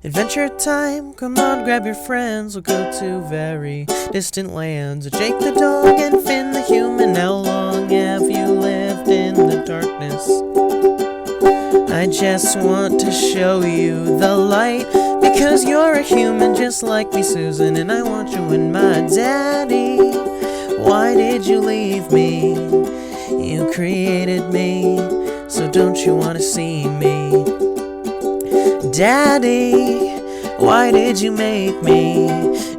Adventure time, come on, grab your friends. We'll go to very distant lands. Jake the dog and Finn the human. How long have you lived in the darkness? I just want to show you the light, because you're a human just like me, Susan, and I want you in my daddy. Why did you leave me? You created me, so don't you want to see me? Daddy, why did you make me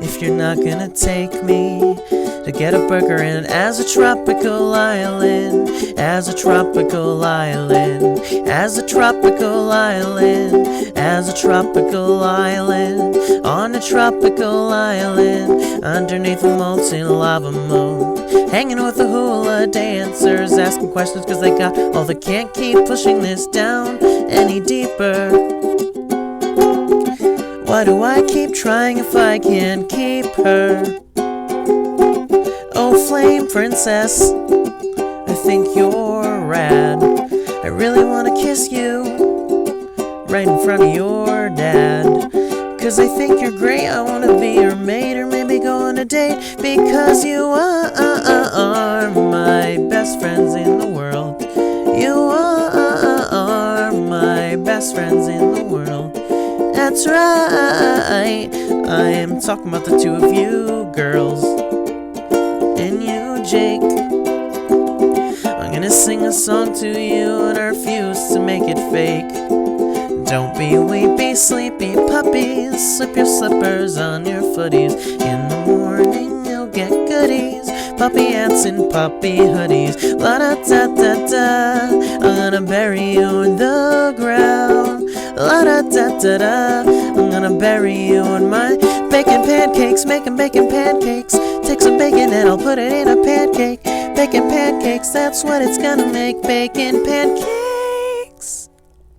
if you're not gonna take me to get a burger in as a tropical island, as a tropical island, as a tropical island, as a tropical island, on a tropical island, underneath a molten lava moon, hanging with the hula dancers, asking questions cause they got all they can't keep pushing this down any deeper. Why do I keep trying if I can't keep her? Oh, flame princess, I think you're rad. I really wanna kiss you right in front of your dad, cause I think you're great. I wanna be your mate, or maybe go on a date, because you are my best friends in the world. You are my best friends in the world. That's right, I am talking about the two of you girls, and you, Jake. I'm gonna sing a song to you and I refuse to make it fake. Don't be weepy, sleepy puppies, slip your slippers on your footies. In the morning you'll get goodies, puppy hats and puppy hoodies. La-da-da-da-da, I'm gonna bury you in the ground. La-da-da-da-da, I'm gonna bury you in my bacon pancakes, making bacon pancakes. Take some bacon and I'll put it in a pancake. Bacon pancakes, that's what it's gonna make, bacon pancakes.